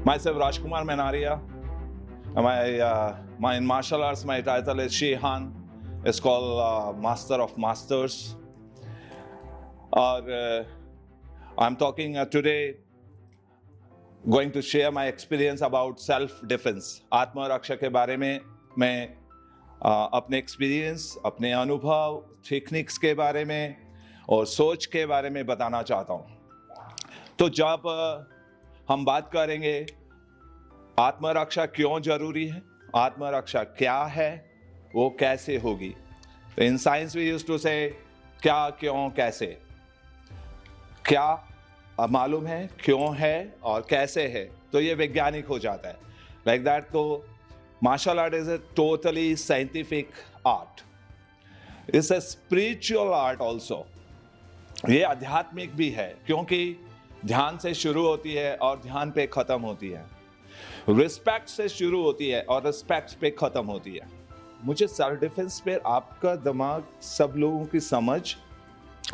Myself, Rajkumar Menaria. In martial arts, my title is Shehan. It's called Master of Masters. I'm talking today, going to share my experience about self-defense. आत्मरक्षा के बारे में मैं अपने experience, अपने अनुभव, techniques के बारे में और सोच के बारे में बताना चाहता हूँ। तो जब हम बात करेंगे आत्मरक्षा क्यों जरूरी है, आत्मरक्षा क्या है, वो कैसे होगी, तो in science we used to say क्या, क्यों, कैसे। क्या मालूम है, क्यों है और कैसे है, तो ये वैज्ञानिक हो जाता है। लाइक दैट, तो martial art is a totally scientific art, it's a spiritual art also. ये आध्यात्मिक भी है क्योंकि ध्यान से शुरू होती है और ध्यान पे खत्म होती है, रिस्पेक्ट से शुरू होती है और रिस्पेक्ट पे खत्म होती है। मुझे सेल्फ डिफेंस पे आपका दिमाग, सब लोगों की समझ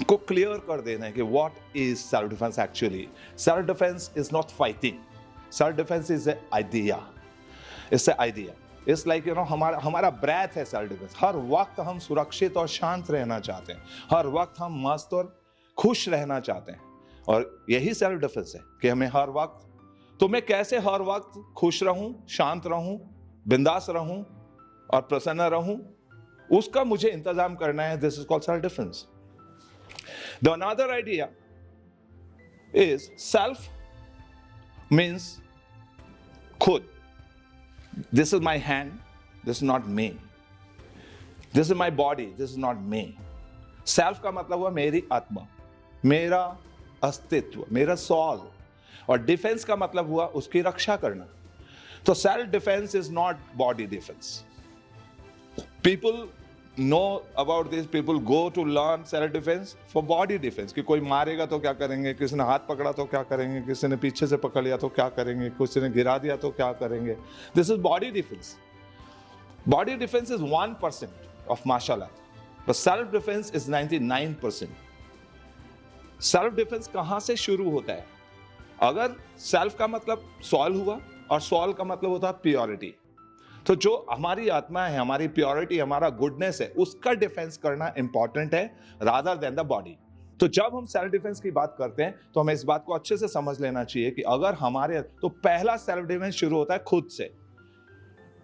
को क्लियर कर देना है कि what is self defence actually. Self defence is not fighting, self defence is a idea, it's a idea. It's like हमारा ब्रेथ है सेल्फ डिफेंस। हर वक्त हम सुरक्षित और शांत रहना चाहते हैं, हर वक्त हम मस्त और खुश रहना चाहते हैं, और यही सेल्फ डिफेंस है कि हमें हर वक्त, तो मैं कैसे हर वक्त खुश रहूं, शांत रहूं, बिंदास रहूं और प्रसन्न रहूं, उसका मुझे इंतजाम करना है। This is called self defence. The another idea is self means खुद। This is my hand, this is not me. This is my body, this is not me. Self का मतलब हुआ मेरी आत्मा, मेरा अस्तित्व, मेरा सोल, और डिफेंस का मतलब हुआ उसकी रक्षा करना। तो self defence is not body defence. People know about this, people go to learn self defence for body defence, कि कोई मारेगा तो क्या करेंगे, किसी ने हाथ पकड़ा तो क्या करेंगे, किसी ने पीछे से पकड़ लिया तो क्या करेंगे, किसी ने गिरा दिया तो क्या करेंगे। This is body defence. Body defence is 1% of martial art, but self defence is 99%। Self defence कहां से शुरू होता है? अगर सेल्फ का मतलब सॉल हुआ और सॉल का मतलब होता है प्योरिटी, तो जो हमारी आत्मा है, हमारी प्योरिटी, हमारा गुडनेस है, उसका डिफेंस करना इंपॉर्टेंट है रादर देन द बॉडी। तो जब हम सेल्फ डिफेंस की बात करते हैं तो हमें इस बात को अच्छे से समझ लेना चाहिए कि अगर हमारे, तो पहला सेल्फ डिफेंस शुरू होता है खुद से,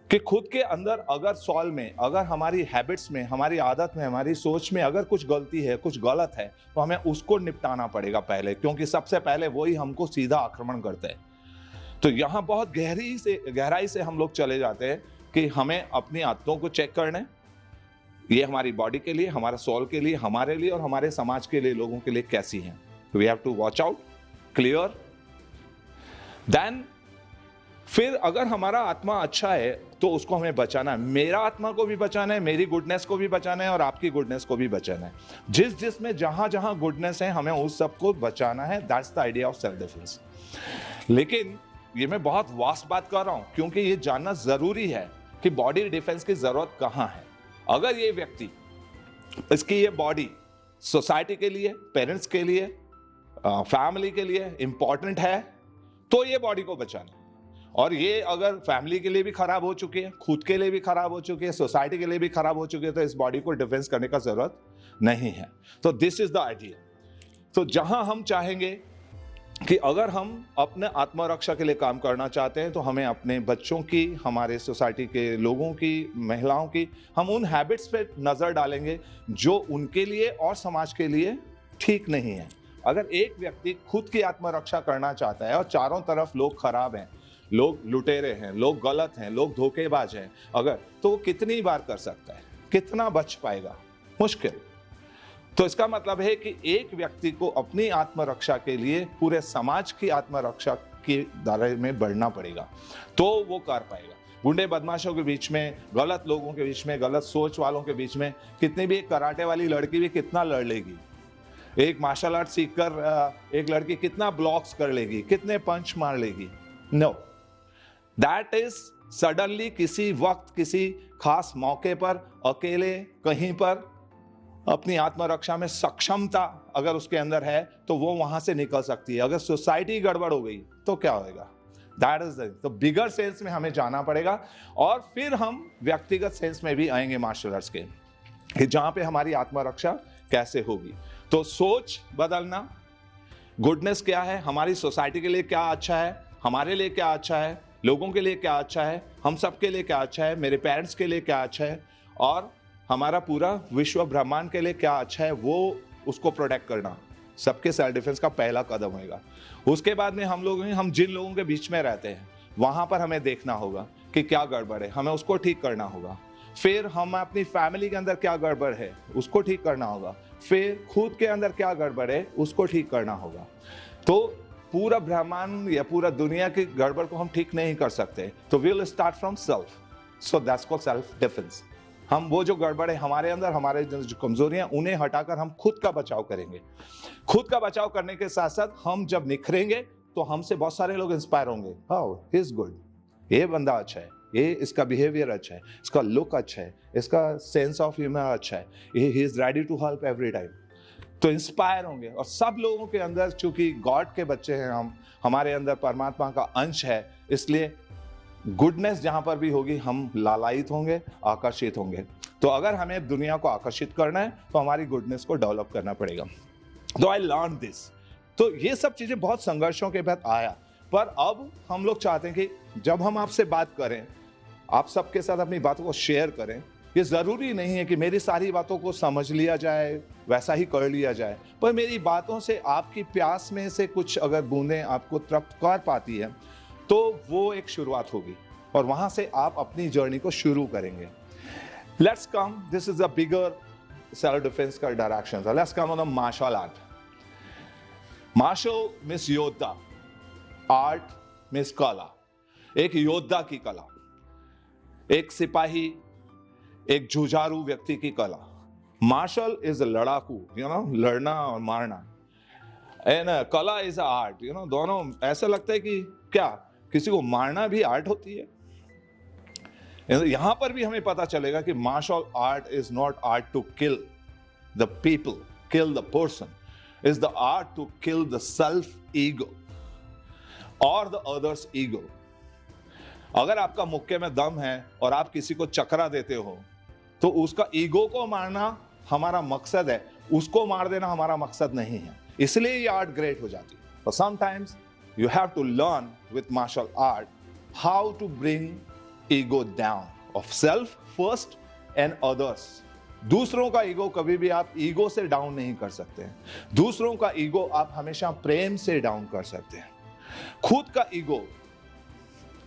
कि खुद के अंदर अगर सॉल में, अगर हमारी हैबिट्स में, हमारी आदत में, हमारी सोच में अगर कुछ गलती है, कुछ गलत है, तो हमें उसको निपटाना पड़ेगा पहले, क्योंकि सबसे पहले वही हमको सीधा आक्रमण करते हैं। तो यहाँ बहुत गहराई से हम लोग चले जाते हैं कि हमें अपनी आदतों को चेक करना है। ये हमारी बॉडी के लिए, हमारा सोल के लिए, हमारे लिए और हमारे समाज के लिए, लोगों के लिए कैसी हैं। We have to watch out, clear. Then फिर अगर हमारा आत्मा अच्छा है तो उसको हमें बचाना है। मेरा आत्मा को भी बचाना है, मेरी गुडनेस को भी बचाना है और आपकी गुडनेस को भी बचाना है। जिस में जहां गुडनेस है, हमें उस सबको बचाना है। That's the idea of self defence. लेकिन ये मैं बहुत वास्ट बात कर रहा हूं, क्योंकि ये जानना जरूरी है कि बॉडी डिफेंस की जरूरत कहां है। अगर ये व्यक्ति, इसकी ये बॉडी सोसाइटी के लिए, पेरेंट्स के लिए, फैमिली के लिए इंपॉर्टेंट है, तो ये बॉडी को बचाना। और ये अगर फैमिली के लिए भी खराब हो चुकी है, खुद के लिए भी खराब हो चुकी है, सोसाइटी के लिए भी खराब हो चुकी है, तो इस बॉडी को डिफेंस करने का जरूरत नहीं है। तो दिस इज द आइडिया। तो जहां हम चाहेंगे कि अगर हम अपने आत्मरक्षा के लिए काम करना चाहते हैं, तो हमें अपने बच्चों की, हमारे सोसाइटी के लोगों की, महिलाओं की, हम उन हैबिट्स पे नजर डालेंगे जो उनके लिए और समाज के लिए ठीक नहीं है। अगर एक व्यक्ति खुद की आत्मरक्षा करना चाहता है और चारों तरफ लोग खराब हैं, लोग लुटेरे हैं, लोग गलत हैं, लोग धोखेबाज हैं, अगर, तो वो कितनी बार कर सकता है, कितना बच पाएगा? मुश्किल। तो इसका मतलब है कि एक व्यक्ति को अपनी आत्मरक्षा के लिए पूरे समाज की आत्मरक्षा के दायरे में बढ़ना पड़ेगा, तो वो कर पाएगा। गुंडे बदमाशों के बीच में, गलत लोगों के बीच में, गलत सोच वालों के बीच में, कितनी भी एक कराटे वाली लड़की भी कितना लड़ लेगी, एक मार्शल आर्ट सीखकर एक लड़की कितना ब्लॉक्स कर लेगी, कितने पंच मार लेगी? नो, दैट इज सडनली किसी वक्त, किसी खास मौके पर, अकेले कहीं पर अपनी आत्मरक्षा में सक्षमता अगर उसके अंदर है तो वो वहां से निकल सकती है। अगर सोसाइटी गड़बड़ हो गई तो क्या होगा? दैट इज तो बिगर सेंस में हमें जाना पड़ेगा, और फिर हम व्यक्तिगत सेंस में भी आएंगे मार्शल आर्ट्स के, कि जहां पे हमारी आत्मरक्षा कैसे होगी। तो सोच बदलना, गुडनेस क्या है, हमारी सोसाइटी के लिए क्या अच्छा है, हमारे लिए क्या अच्छा है, लोगों के लिए क्या अच्छा है, हम सबके लिए क्या अच्छा है, मेरे पेरेंट्स के लिए क्या अच्छा है, और हमारा पूरा विश्व ब्रह्मांड के लिए क्या अच्छा है, वो उसको प्रोटेक्ट करना सबके सेल्फ डिफेंस का पहला कदम होगा। उसके बाद में हम जिन लोगों के बीच में रहते हैं वहां पर हमें देखना होगा कि क्या गड़बड़ है, हमें उसको ठीक करना होगा। फिर हम अपनी फैमिली के अंदर क्या गड़बड़ है उसको ठीक करना होगा, फिर खुद के अंदर क्या गड़बड़ है उसको ठीक करना होगा। तो पूरा ब्रह्मांड या पूरा दुनिया की गड़बड़ को हम ठीक नहीं कर सकते, तो will start from self, so that's called self defence. हम वो जो गड़बड़ है हमारे अंदर, हमारे जो कमजोरियां, उन्हें हटाकर हम खुद का बचाव करेंगे। खुद का बचाव करने के साथ साथ हम जब निखरेंगे तो हमसे बहुत सारे लोग इंस्पायर होंगे, हाउ ही इज गुड, ये बंदा अच्छा है, ये इसका बिहेवियर अच्छा है, इसका लुक अच्छा है, इसका सेंस ऑफ ह्यूमर अच्छा है, he is ready to help every time. तो इंस्पायर होंगे, और सब लोगों के अंदर, चूंकि गॉड के बच्चे हैं हम, हमारे अंदर परमात्मा का अंश है, इसलिए गुडनेस जहां पर भी होगी हम लालायित होंगे, आकर्षित होंगे। तो अगर हमें दुनिया को आकर्षित करना है तो हमारी गुडनेस को डेवलप करना पड़ेगा। तो आई लर्न दिस। तो ये सब चीजें बहुत संघर्षों के बाद आया, पर अब हम लोग चाहते हैं कि जब हम आपसे बात करें, आप सबके साथ अपनी बातों को शेयर करें, ये जरूरी नहीं है कि मेरी सारी बातों को समझ लिया जाए, वैसा ही कर लिया जाए, पर मेरी बातों से आपकी प्यास में से कुछ अगर बूंदें आपको तृप्त कर पाती है तो वो एक शुरुआत होगी, और वहां से आप अपनी जर्नी को शुरू करेंगे। Let's come, this is a bigger self defence का direction. Let's come on the martial art. Martial means योद्धा, आर्ट मीन्स कला, एक योद्धा की कला, एक सिपाही, एक जुझारू व्यक्ति की कला। मार्शल इज अ लड़ाकू, लड़ना और मारना, एंड कला इज अ आर्ट, दोनों। ऐसा लगता है कि क्या किसी को मारना भी आर्ट होती है? यहां पर भी हमें पता चलेगा कि martial art is not art to kill the people, kill the person, is the art to kill the self ego और द अदर्स ईगो। अगर आपका मुक्के में दम है और आप किसी को चकरा देते हो तो उसका ईगो को मारना हमारा मकसद है, उसको मार देना हमारा मकसद नहीं है। इसलिए ये आर्ट ग्रेट हो जाती है। But sometimes you have to learn with martial art how to bring ego down of self first and others. दूसरों का ईगो कभी भी आप ईगो से डाउन नहीं कर सकते हैं। दूसरों का ईगो आप हमेशा प्रेम से डाउन कर सकते हैं। खुद का ईगो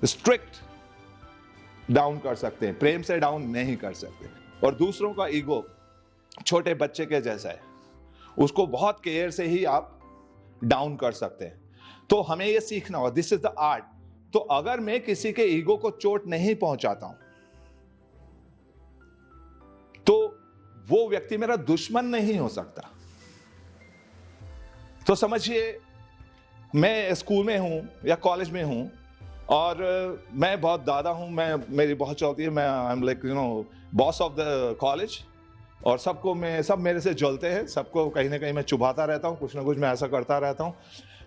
स्ट्रिक्ट डाउन कर सकते हैं, प्रेम से डाउन नहीं कर सकते। और दूसरों का ईगो छोटे बच्चे के जैसा है, उसको बहुत केयर से ही आप डाउन कर सकते हैं। तो हमें यह सीखना होगा, दिस इज द आर्ट। तो अगर मैं किसी के ईगो को चोट नहीं पहुंचाता हूं तो वो व्यक्ति मेरा दुश्मन नहीं हो सकता। तो समझिए, मैं स्कूल में हूं या कॉलेज में हूं और मैं बहुत दादा हूं, मेरी बहुत चलती है, मैं I am like boss of the college, और सब मेरे से जलते हैं, सबको कहीं ना कहीं मैं चुभाता रहता हूँ, कुछ ना कुछ मैं ऐसा करता रहता हूँ।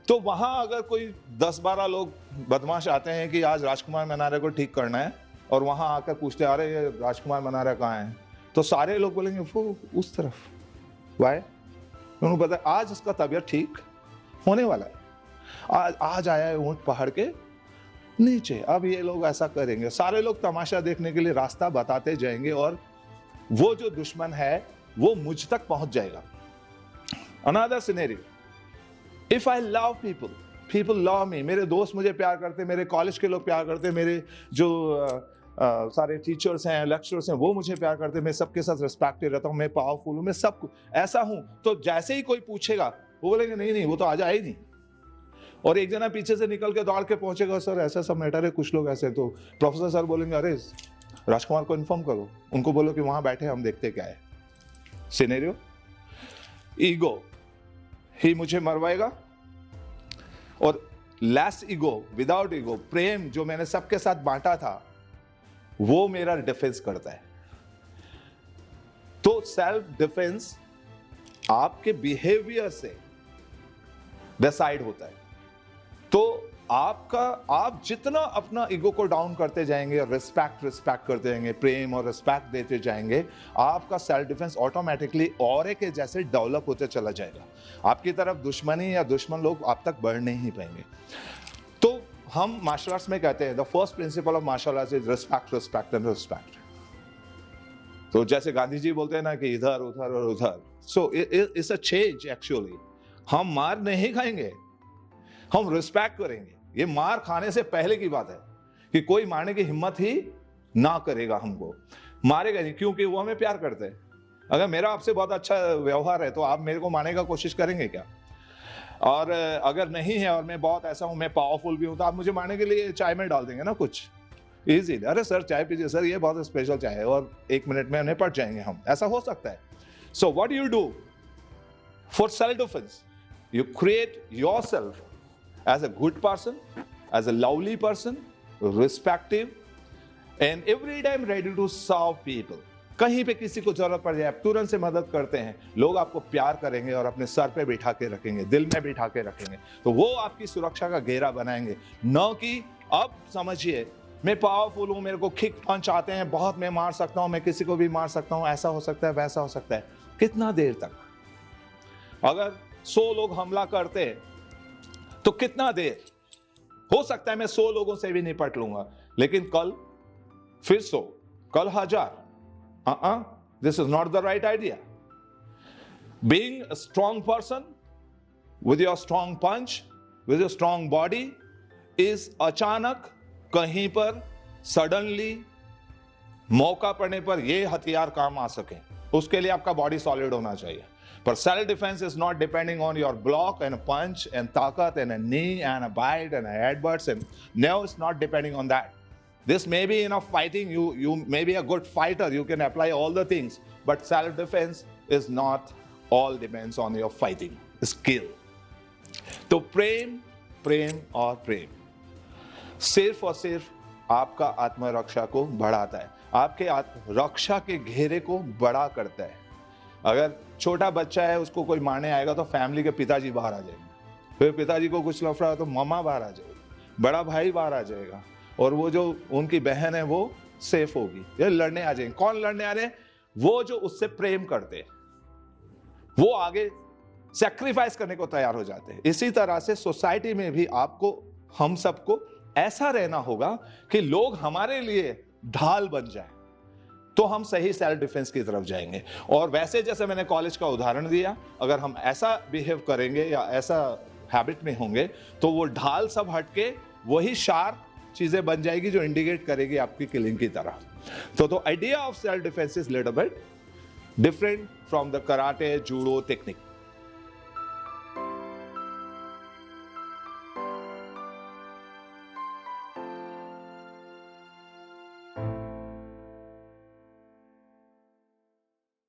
तो वहाँ अगर कोई 10-12 लोग बदमाश आते हैं कि आज राजकुमार मनारे को ठीक करना है, और वहाँ आकर पूछते हैं अरे ये राजकुमार मनारा कहाँ है, तो सारे लोग बोलेंगे वो उस तरफ। वाई? उनको पता है आज उसका तबीयत ठीक होने वाला है, आज आया है ऊँट पहाड़ के नीचे, अब ये लोग ऐसा करेंगे। सारे लोग तमाशा देखने के लिए रास्ता बताते जाएंगे, और वो जो दुश्मन है वो मुझ तक पहुंच जाएगा। Another scenario, if I love people, people love me, मेरे दोस्त मुझे प्यार करते, मेरे कॉलेज के लोग प्यार करते, मेरे जो सारे टीचर्स हैं, लेक्चरर्स हैं, वो मुझे प्यार करते, मैं सबके साथ रिस्पेक्टेड रहता हूँ, मैं पावरफुल हूँ, मैं सब ऐसा हूँ। तो जैसे ही कोई पूछेगा वो बोलेंगे नहीं नहीं वो तो आज आए नहीं, और एक जना पीछे से निकल के दौड़ के पहुंचेगा, सर ऐसा सब मैटर है, कुछ लोग ऐसे। तो प्रोफेसर सर बोलेंगे अरे राजकुमार को इन्फॉर्म करो, उनको बोलो कि वहां बैठे, हम देखते क्या है। सिनेरियो, ईगो ही मुझे मरवाएगा, और लेस ईगो, विदाउट ईगो, प्रेम जो मैंने सबके साथ बांटा था, वो मेरा डिफेंस करता है। तो सेल्फ डिफेंस आपके बिहेवियर से डिसाइड होता है। तो आप जितना अपना ईगो को डाउन करते जाएंगे और रिस्पेक्ट करते जाएंगे, प्रेम और रिस्पेक्ट देते जाएंगे, आपका सेल्फ डिफेंस ऑटोमेटिकली औरे के जैसे डेवलप होते चला जाएगा। आपकी तरफ दुश्मनी या दुश्मन लोग आप तक बढ़ नहीं पाएंगे। तो हम मार्शल आर्ट्स में कहते हैं the first principle of martial arts is respect and respect. तो जैसे गांधी जी बोलते हैं ना कि इधर उधर और उधर, so it's a change actually. हम मार नहीं खाएंगे, हम रिस्पेक्ट करेंगे। ये मार खाने से पहले की बात है कि कोई मारने की हिम्मत ही ना करेगा, हमको मारेगा नहीं, क्योंकि वो हमें प्यार करते हैं। अगर मेरा आपसे बहुत अच्छा व्यवहार है तो आप मेरे को मारने का कोशिश करेंगे क्या? और अगर नहीं है और मैं बहुत ऐसा हूं, मैं पावरफुल भी हूं, तो आप मुझे मारने के लिए चाय में डाल देंगे ना कुछ इजी। अरे सर चाय पीजिए सर, ये बहुत स्पेशल चाय है, और 1 मिनट में निपट जाएंगे हम, ऐसा हो सकता है। So what you do for self defence, you create yourself as a good person, as a lovely person, respective, and every time ready to serve people. कहीं पे किसी को जरूरत पड़ जाए आप तुरंत से मदद करते हैं। लोग आपको प्यार करेंगे और अपने सर पे बिठा के रखेंगे, दिल में बिठा के रखेंगे, तो वो आपकी सुरक्षा का घेरा बनाएंगे। न कि अब समझिए मैं पावरफुल हूं, मेरे को किक पंच आते हैं बहुत, मैं मार सकता हूं, मैं किसी को भी मार सकता हूं, ऐसा हो सकता है वैसा हो सकता है। कितना देर तक? अगर 100 लोग हमला करते तो कितना देर? हो सकता है मैं 100 लोगों से भी निपट लूंगा, लेकिन कल फिर 100, कल 1000। This is not the right idea. Being a strong person with your strong punch, with your strong body, is अचानक कहीं पर सडनली मौका पड़ने पर यह हथियार काम आ सके, उसके लिए आपका बॉडी सॉलिड होना चाहिए। But self-defense is not depending on your block and a punch and takat and a knee and a bite and a headbutts, and no, it's not depending on that. This may be enough fighting. You may be a good fighter. You can apply all the things, but self-defense is not all depends on your fighting skill. तो प्रेम और प्रेम सिर्फ और सिर्फ आपका आत्मरक्षा को बढ़ाता है, आपके आत्मरक्षा के घेरे को बड़ा करता है। अगर छोटा बच्चा है उसको कोई मारने आएगा तो फैमिली के पिताजी बाहर आ जाएंगे, फिर पिताजी को कुछ लफड़ा तो मामा बाहर आ जाएगी, बड़ा भाई बाहर आ जाएगा, और वो जो उनकी बहन है वो सेफ होगी। ये लड़ने आ जाएंगे। कौन लड़ने आ रहे हैं? वो जो उससे प्रेम करते हैं, वो आगे सैक्रिफाइस करने को तैयार हो जाते हैं। इसी तरह से सोसाइटी में भी आपको, हम सबको ऐसा रहना होगा कि लोग हमारे लिए ढाल बन जाए, तो हम सही सेल्फ डिफेंस की तरफ जाएंगे। और वैसे जैसे मैंने कॉलेज का उदाहरण दिया, अगर हम ऐसा बिहेव करेंगे या ऐसा हैबिट में होंगे तो वो ढाल सब हटके वही शार्प चीजें बन जाएगी जो इंडिकेट करेगी आपकी किलिंग की तरह। तो idea of self defence is little bit different from the karate, judo technique.